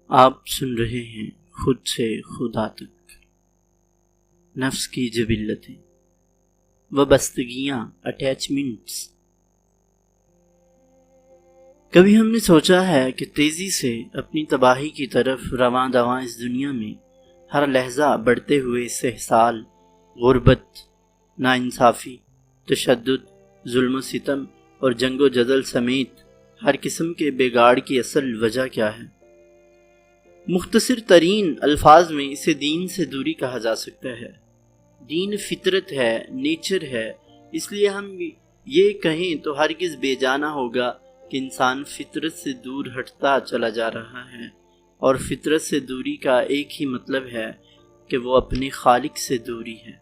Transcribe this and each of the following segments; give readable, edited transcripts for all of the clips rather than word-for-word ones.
آپ سن رہے ہیں خود سے خدا تک، نفس کی جبلتیں، وابستگیاں، اٹیچمنٹس۔ کبھی ہم نے سوچا ہے کہ تیزی سے اپنی تباہی کی طرف رواں دواں اس دنیا میں ہر لحظہ بڑھتے ہوئے استحصال، غربت، ناانصافی، تشدد، ظلم و ستم اور جنگ و جدل سمیت ہر قسم کے بگاڑ کی اصل وجہ کیا ہے؟ مختصر ترین الفاظ میں اسے دین سے دوری کہا جا سکتا ہے۔ دین فطرت ہے، نیچر ہے، اس لیے ہم یہ کہیں تو ہرگز بے جانا ہوگا کہ انسان فطرت سے دور ہٹتا چلا جا رہا ہے، اور فطرت سے دوری کا ایک ہی مطلب ہے کہ وہ اپنے خالق سے دوری ہے۔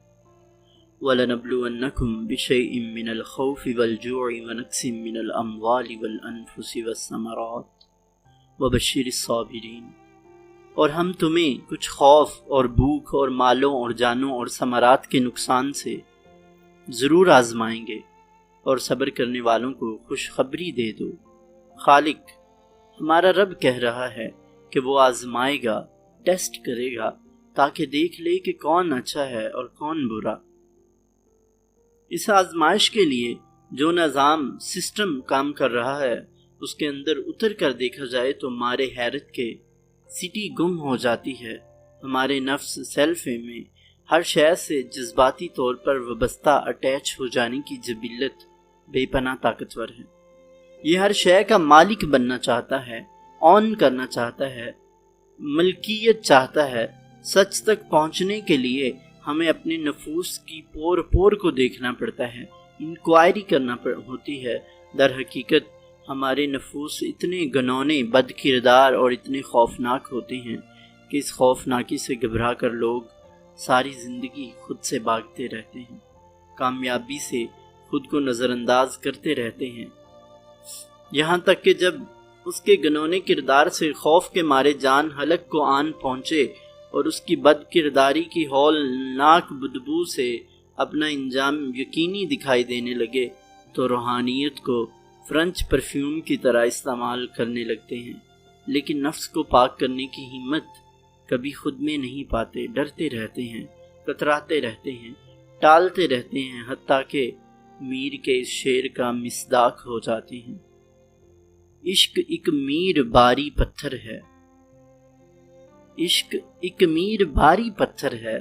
وَلَنَبْلُوَنَّكُمْ بِشَيْءٍ مِّنَ الْخَوْفِ وَالْجُوعِ وَنَقْصٍ مِّنَ الْأَمْوَالِ وَالْأَنفُسِ وَالثَّمَرَاتِ وَبَشِّرِ الصَّابِرِينَ، اور ہم تمہیں کچھ خوف اور بھوک اور مالوں اور جانوں اور ثمرات کے نقصان سے ضرور آزمائیں گے، اور صبر کرنے والوں کو خوشخبری دے دو۔ خالق ہمارا رب کہہ رہا ہے کہ وہ آزمائے گا، ٹیسٹ کرے گا، تاکہ دیکھ لے کہ کون اچھا ہے اور کون برا۔ اس آزمائش کے لیے جو نظام، سسٹم کام کر رہا ہے، اس کے اندر اتر کر دیکھا جائے تو مارے حیرت کے سٹی گم ہو جاتی ہے۔ ہمارے نفس سیلف میں ہر شے سے جذباتی طور پر وابستہ، اٹیچ ہو جانے کی جبلت بے پناہ طاقتور ہے۔ یہ ہر شے کا مالک بننا چاہتا ہے، آن کرنا چاہتا ہے، ملکیت چاہتا ہے۔ سچ تک پہنچنے کے لیے ہمیں اپنے نفوس کی پور پور کو دیکھنا پڑتا ہے، انکوائری کرنا ہوتی ہے۔ در حقیقت ہمارے نفوس اتنے گنونے، بد کردار اور اتنے خوفناک ہوتے ہیں کہ اس خوفناکی سے گھبرا کر لوگ ساری زندگی خود سے بھاگتے رہتے ہیں، کامیابی سے خود کو نظر انداز کرتے رہتے ہیں، یہاں تک کہ جب اس کے گنونے کردار سے خوف کے مارے جان حلق کو آن پہنچے اور اس کی بد کرداری کی ہولناک بدبو سے اپنا انجام یقینی دکھائی دینے لگے تو روحانیت کو فرنچ پرفیوم کی طرح استعمال کرنے لگتے ہیں، لیکن نفس کو پاک کرنے کی ہمت کبھی خود میں نہیں پاتے، ڈرتے رہتے ہیں، کتراتے رہتے ہیں، ٹالتے رہتے ہیں، حتیٰ کہ میر کے اس شعر کا مصداق ہو جاتے ہیں: عشق ایک میر باری پتھر ہے، عشق ایک میر باری پتھر ہے،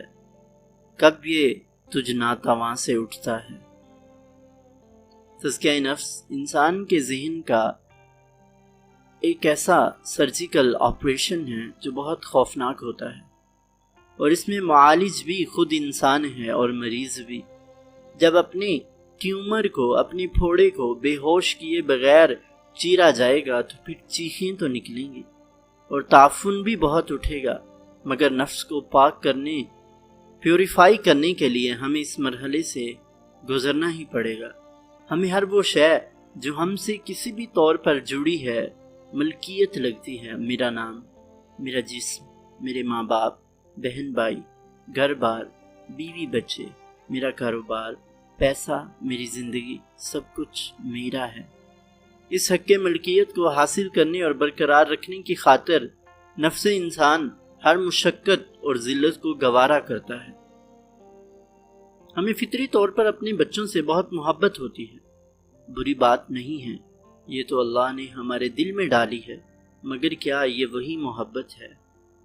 کب یہ تجھ ناتواں سے اٹھتا ہے۔ تزکیہ نفس انسان کے ذہن کا ایک ایسا سرجیکل آپریشن ہے جو بہت خوفناک ہوتا ہے، اور اس میں معالج بھی خود انسان ہے اور مریض بھی۔ جب اپنے ٹیومر کو، اپنے پھوڑے کو بے ہوش کیے بغیر چیرا جائے گا تو پھر چیخیں تو نکلیں گی اور تعفن بھی بہت اٹھے گا، مگر نفس کو پاک کرنے، پیوریفائی کرنے کے لیے ہمیں اس مرحلے سے گزرنا ہی پڑے گا۔ ہمیں ہر وہ شے جو ہم سے کسی بھی طور پر جڑی ہے، ملکیت لگتی ہے، میرا نام، میرا جسم، میرے ماں باپ، بہن بھائی، گھر بار، بیوی بچے، میرا کاروبار، پیسہ، میری زندگی، سب کچھ میرا ہے۔ اس حق ملکیت کو حاصل کرنے اور برقرار رکھنے کی خاطر نفس انسان ہر مشقت اور ذلت کو گوارا کرتا ہے۔ ہمیں فطری طور پر اپنے بچوں سے بہت محبت ہوتی ہے، بری بات نہیں ہے، یہ تو اللہ نے ہمارے دل میں ڈالی ہے، مگر کیا یہ وہی محبت ہے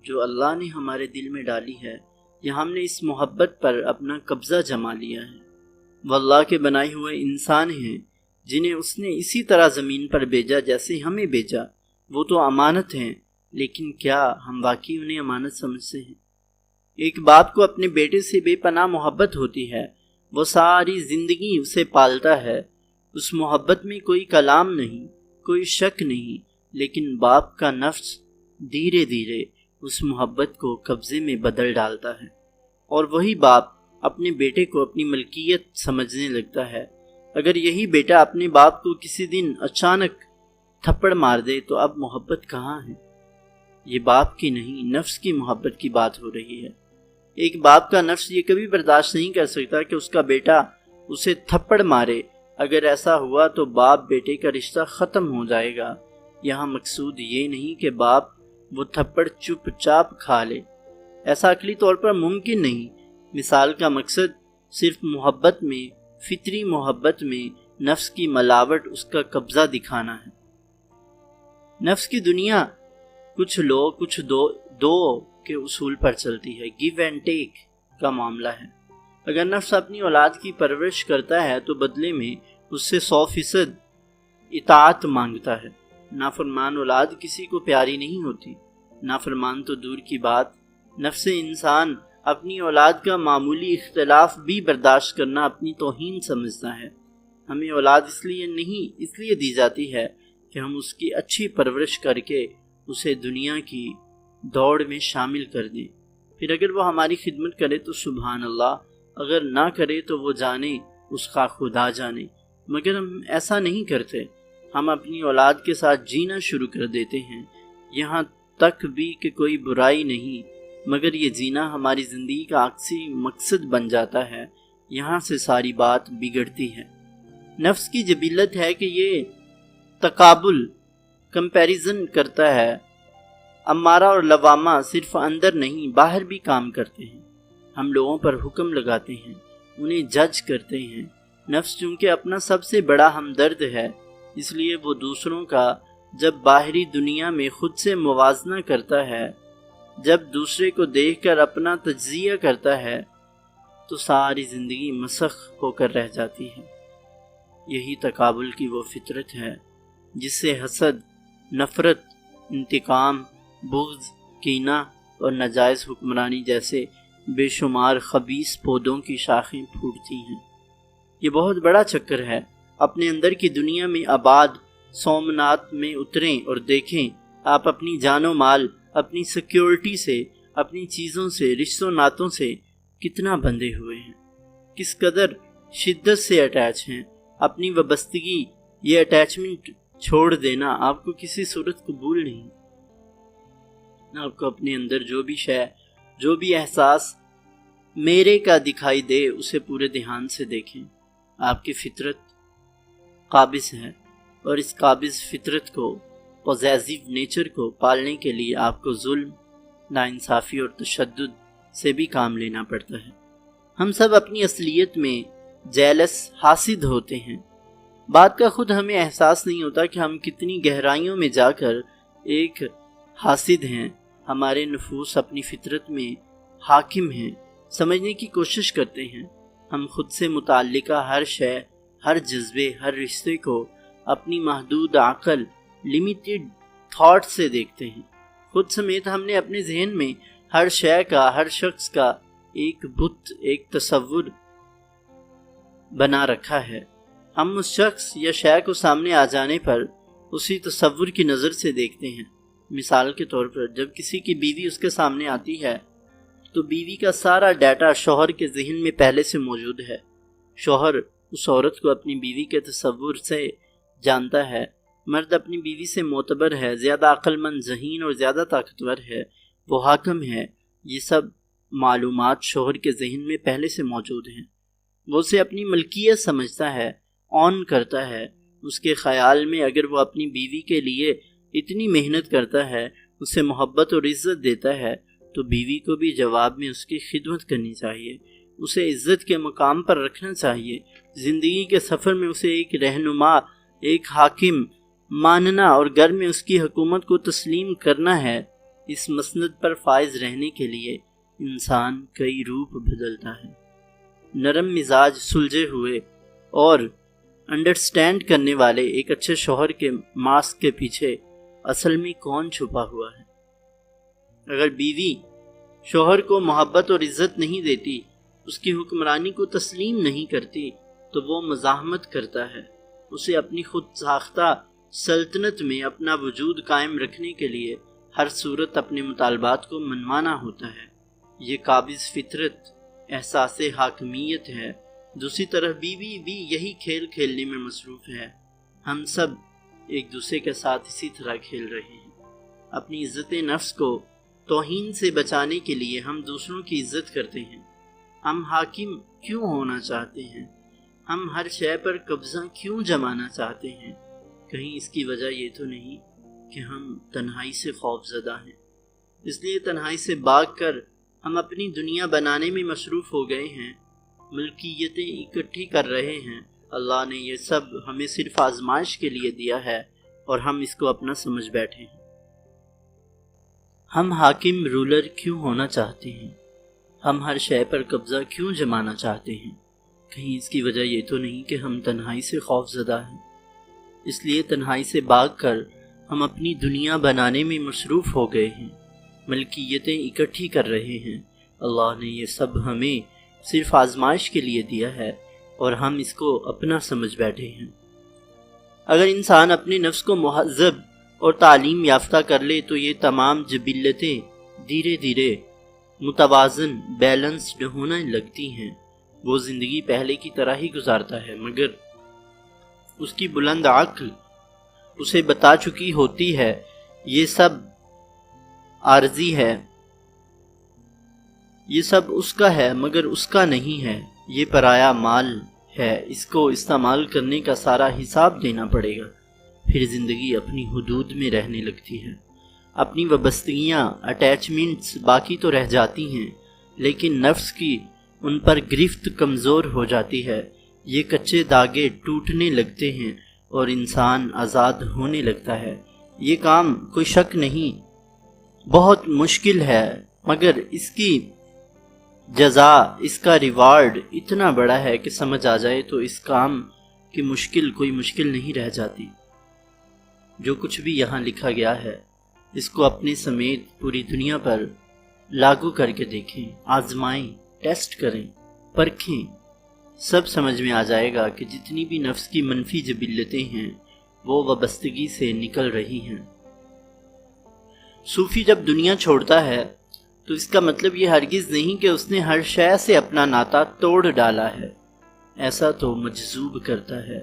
جو اللہ نے ہمارے دل میں ڈالی ہے، یا ہم نے اس محبت پر اپنا قبضہ جما لیا ہے؟ وہ اللہ کے بنائے ہوئے انسان ہیں جنہیں اس نے اسی طرح زمین پر بھیجا جیسے ہمیں بھیجا، وہ تو امانت ہیں، لیکن کیا ہم واقعی انہیں امانت سمجھتے ہیں؟ ایک باپ کو اپنے بیٹے سے بے پناہ محبت ہوتی ہے، وہ ساری زندگی اسے پالتا ہے، اس محبت میں کوئی کلام نہیں، کوئی شک نہیں، لیکن باپ کا نفس دھیرے دھیرے اس محبت کو قبضے میں بدل ڈالتا ہے، اور وہی باپ اپنے بیٹے کو اپنی ملکیت سمجھنے لگتا ہے۔ اگر یہی بیٹا اپنے باپ کو کسی دن اچانک تھپڑ مار دے تو اب محبت کہاں ہے؟ یہ باپ کی نہیں، نفس کی محبت کی بات ہو رہی ہے۔ ایک باپ کا نفس یہ کبھی برداشت نہیں کر سکتا کہ اس کا بیٹا اسے تھپڑ مارے۔ اگر ایسا ہوا تو باپ بیٹے کا رشتہ ختم ہو جائے گا۔ یہاں مقصود یہ نہیں کہ باپ وہ تھپڑ چپ چاپ کھا لے۔ ایسا عقلی طور پر ممکن نہیں۔ مثال کا مقصد صرف محبت میں، فطری محبت میں نفس کی ملاوٹ، اس کا قبضہ دکھانا ہے۔ نفس کی دنیا کچھ لو کچھ دو کے اصول پر چلتی ہے، گیو اینڈ ٹیک کا معاملہ ہے۔ اگر نفس اپنی اولاد کی پرورش کرتا ہے تو بدلے میں اس سے 100% اطاعت مانگتا ہے۔ نافرمان اولاد کسی کو پیاری نہیں ہوتی۔ نافرمان تو دور کی بات، نفس انسان اپنی اولاد کا معمولی اختلاف بھی برداشت کرنا اپنی توہین سمجھتا ہے۔ ہمیں اولاد اس لیے دی جاتی ہے کہ ہم اس کی اچھی پرورش کر کے اسے دنیا کی دوڑ میں شامل کر دیں۔ پھر اگر وہ ہماری خدمت کرے تو سبحان اللہ، اگر نہ کرے تو وہ جانے اس کا خدا جانے۔ مگر ہم ایسا نہیں کرتے۔ ہم اپنی اولاد کے ساتھ جینا شروع کر دیتے ہیں، یہاں تک بھی کہ کوئی برائی نہیں، مگر یہ جینا ہماری زندگی کا عکسی مقصد بن جاتا ہے۔ یہاں سے ساری بات بگڑتی ہے۔ نفس کی جبلت ہے کہ یہ تقابل، کمپیریزن کرتا ہے۔ امارہ اور لوامہ صرف اندر نہیں باہر بھی کام کرتے ہیں۔ ہم لوگوں پر حکم لگاتے ہیں، انہیں جج کرتے ہیں۔ نفس چونکہ اپنا سب سے بڑا ہمدرد ہے، اس لیے وہ دوسروں کا جب باہری دنیا میں خود سے موازنہ کرتا ہے، جب دوسرے کو دیکھ کر اپنا تجزیہ کرتا ہے، تو ساری زندگی مسخ ہو کر رہ جاتی ہے۔ یہی تقابل کی وہ فطرت ہے جس سے حسد، نفرت، انتقام، بغض، کینہ اور ناجائز حکمرانی جیسے بے شمار خبیث پودوں کی شاخیں پھوٹتی ہیں۔ یہ بہت بڑا چکر ہے۔ اپنے اندر کی دنیا میں آباد سومنات میں اتریں اور دیکھیں آپ اپنی جان و مال، اپنی سیکیورٹی سے، اپنی چیزوں سے، رشتوں ناتوں سے کتنا بندھے ہوئے ہیں، کس قدر شدت سے اٹیچ ہیں۔ اپنی وابستگی، یہ اٹیچمنٹ چھوڑ دینا آپ کو کسی صورت قبول نہیں۔ آپ کو اپنے اندر جو بھی شے، جو بھی احساس میرے کا دکھائی دے، اسے پورے دھیان سے دیکھیں۔ آپ کی فطرت قابض ہے، اور اس قابض فطرت کو، پوزیسیو نیچر کو پالنے کے لیے آپ کو ظلم، ناانصافی اور تشدد سے بھی کام لینا پڑتا ہے۔ ہم سب اپنی اصلیت میں جیلس، حاسد ہوتے ہیں۔ بات کا خود ہمیں احساس نہیں ہوتا کہ ہم کتنی گہرائیوں میں جا کر ایک حاسد ہیں۔ ہمارے نفوس اپنی فطرت میں حاکم ہیں، سمجھنے کی کوشش کرتے ہیں۔ ہم خود سے متعلقہ ہر شے، ہر جذبے، ہر رشتے کو اپنی محدود عقل، لیمیٹڈ تھاٹ سے دیکھتے ہیں۔ خود سمیت ہم نے اپنے ذہن میں ہر شے کا، ہر شخص کا ایک بت، ایک تصور بنا رکھا ہے۔ ہم اس شخص یا شے کو سامنے آ جانے پر اسی تصور کی نظر سے دیکھتے ہیں۔ مثال کے طور پر جب کسی کی بیوی اس کے سامنے آتی ہے تو بیوی کا سارا ڈیٹا شوہر کے ذہن میں پہلے سے موجود ہے۔ شوہر اس عورت کو اپنی بیوی کے تصور سے جانتا ہے۔ مرد اپنی بیوی سے معتبر ہے، زیادہ عقل مند، ذہین اور زیادہ طاقتور ہے، وہ حاکم ہے۔ یہ سب معلومات شوہر کے ذہن میں پہلے سے موجود ہیں۔ وہ اسے اپنی ملکیت سمجھتا ہے، آن کرتا ہے۔ اس کے خیال میں اگر وہ اپنی بیوی کے لیے اتنی محنت کرتا ہے، اسے محبت اور عزت دیتا ہے، تو بیوی کو بھی جواب میں اس کی خدمت کرنی چاہیے، اسے عزت کے مقام پر رکھنا چاہیے۔ زندگی کے سفر میں اسے ایک رہنما، ایک حاکم ماننا اور گھر میں اس کی حکومت کو تسلیم کرنا ہے۔ اس مسند پر فائز رہنے کے لیے انسان کئی روپ بدلتا ہے۔ نرم مزاج، سلجھے ہوئے اور انڈرسٹینڈ کرنے والے ایک اچھے شوہر کے ماسک کے پیچھے اصل میں کون چھپا ہوا ہے؟ اگر بیوی شوہر کو محبت اور عزت نہیں دیتی، اس کی حکمرانی کو تسلیم نہیں کرتی، تو وہ مزاحمت کرتا ہے۔ اسے اپنی خود ساختہ سلطنت میں اپنا وجود قائم رکھنے کے لیے ہر صورت اپنے مطالبات کو منوانا ہوتا ہے۔ یہ قابض فطرت احساس حاکمیت ہے۔ دوسری طرف بیوی بھی یہی کھیل کھیلنے میں مصروف ہے۔ ہم سب ایک دوسرے کے ساتھ اسی طرح کھیل رہے ہیں۔ اپنی عزت نفس کو توہین سے بچانے کے لیے ہم دوسروں کی عزت کرتے ہیں۔ ہم حاکم کیوں ہونا چاہتے ہیں؟ ہم ہر شے پر قبضہ کیوں جمانا چاہتے ہیں؟ کہیں اس کی وجہ یہ تو نہیں کہ ہم تنہائی سے خوف زدہ ہیں، اس لیے تنہائی سے بھاگ کر ہم اپنی دنیا بنانے میں مصروف ہو گئے ہیں، ملکیتیں اکٹھی کر رہے ہیں۔ اللہ نے یہ سب ہمیں صرف آزمائش کے لیے دیا ہے اور ہم اس کو اپنا سمجھ بیٹھے ہیں۔ ہم حاکم رولر کیوں ہونا چاہتے ہیں؟ ہم ہر شے پر قبضہ کیوں جمانا چاہتے ہیں؟ کہیں اس کی وجہ یہ تو نہیں کہ ہم تنہائی سے خوف زدہ ہیں؟ اس لیے تنہائی سے بھاگ کر ہم اپنی دنیا بنانے میں مصروف ہو گئے ہیں، ملکیتیں اکٹھی کر رہے ہیں۔ اللہ نے یہ سب ہمیں صرف آزمائش کے لیے دیا ہے اور ہم اس کو اپنا سمجھ بیٹھے ہیں۔ اگر انسان اپنے نفس کو مہذب اور تعلیم یافتہ کر لے تو یہ تمام جبلتیں دھیرے دھیرے متوازن بیلنسڈ ہونے لگتی ہیں۔ وہ زندگی پہلے کی طرح ہی گزارتا ہے، مگر اس کی بلند عقل اسے بتا چکی ہوتی ہے یہ سب عارضی ہے، یہ سب اس کا ہے مگر اس کا نہیں ہے، یہ پرایا مال ہے، اس کو استعمال کرنے کا سارا حساب دینا پڑے گا۔ پھر زندگی اپنی حدود میں رہنے لگتی ہے، اپنی وابستگیاں اٹیچمنٹس باقی تو رہ جاتی ہیں، لیکن نفس کی ان پر گرفت کمزور ہو جاتی ہے، یہ کچے دھاگے ٹوٹنے لگتے ہیں اور انسان آزاد ہونے لگتا ہے۔ یہ کام کوئی شک نہیں بہت مشکل ہے، مگر اس کی جزا، اس کا ریوارڈ اتنا بڑا ہے کہ سمجھ آ جائے تو اس کام کی مشکل کوئی مشکل نہیں رہ جاتی۔ جو کچھ بھی یہاں لکھا گیا ہے اس کو اپنے سمیت پوری دنیا پر لاگو کر کے دیکھیں، آزمائیں، ٹیسٹ کریں، پرکھیں، سب سمجھ میں آ جائے گا کہ جتنی بھی نفس کی منفی جبلتیں ہیں وہ وابستگی سے نکل رہی ہیں۔ صوفی جب دنیا چھوڑتا ہے تو اس کا مطلب یہ ہرگز نہیں کہ اس نے ہر شے سے اپنا ناتا توڑ ڈالا ہے، ایسا تو مجذوب کرتا ہے،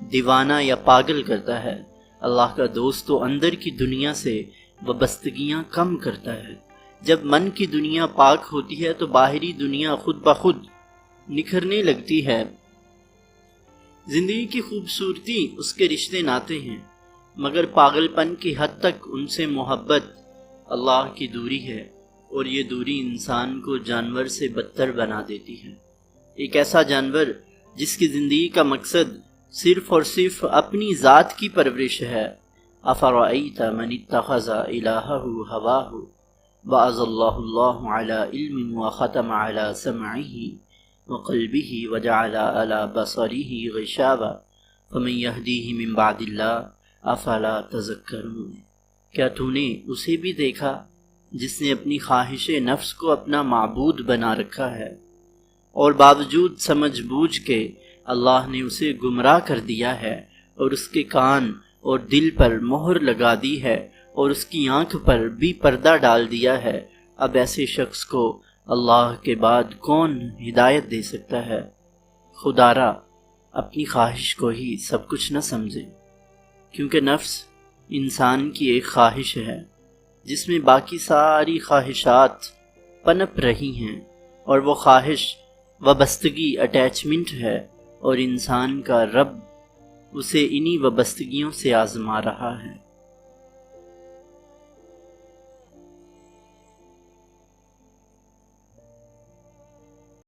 دیوانہ یا پاگل کرتا ہے۔ اللہ کا دوست تو اندر کی دنیا سے وابستگیاں کم کرتا ہے۔ جب من کی دنیا پاک ہوتی ہے تو باہری دنیا خود بخود نکھرنے لگتی ہے۔ زندگی کی خوبصورتی اس کے رشتے ناتے ہیں، مگر پاگل پن کی حد تک ان سے محبت اللہ کی دوری ہے، اور یہ دوری انسان کو جانور سے بدتر بنا دیتی ہے۔ ایک ایسا جانور جس کی زندگی کا مقصد صرف اور صرف اپنی ذات کی پرورش ہے۔ افرأیت من اتخذ الہہ ہواہ وأضلہ اللہ علی علم وختم علی سمعہ وقلبہ وجعل علی بصرہ غشاوہ فمن یہدیہ من بعد اللہ افلا تذکرون۔ کیا تو نے اسے بھی دیکھا جس نے اپنی خواہش نفس کو اپنا معبود بنا رکھا ہے، اور باوجود سمجھ بوجھ کے اللہ نے اسے گمراہ کر دیا ہے، اور اس کے کان اور دل پر مہر لگا دی ہے، اور اس کی آنکھ پر بھی پردہ ڈال دیا ہے۔ اب ایسے شخص کو اللہ کے بعد کون ہدایت دے سکتا ہے؟ خدارا اپنی خواہش کو ہی سب کچھ نہ سمجھے، کیونکہ نفس انسان کی ایک خواہش ہے جس میں باقی ساری خواہشات پنپ رہی ہیں، اور وہ خواہش وابستگی اٹیچمنٹ ہے، اور انسان کا رب اسے انہی وابستگیوں سے آزما رہا ہے۔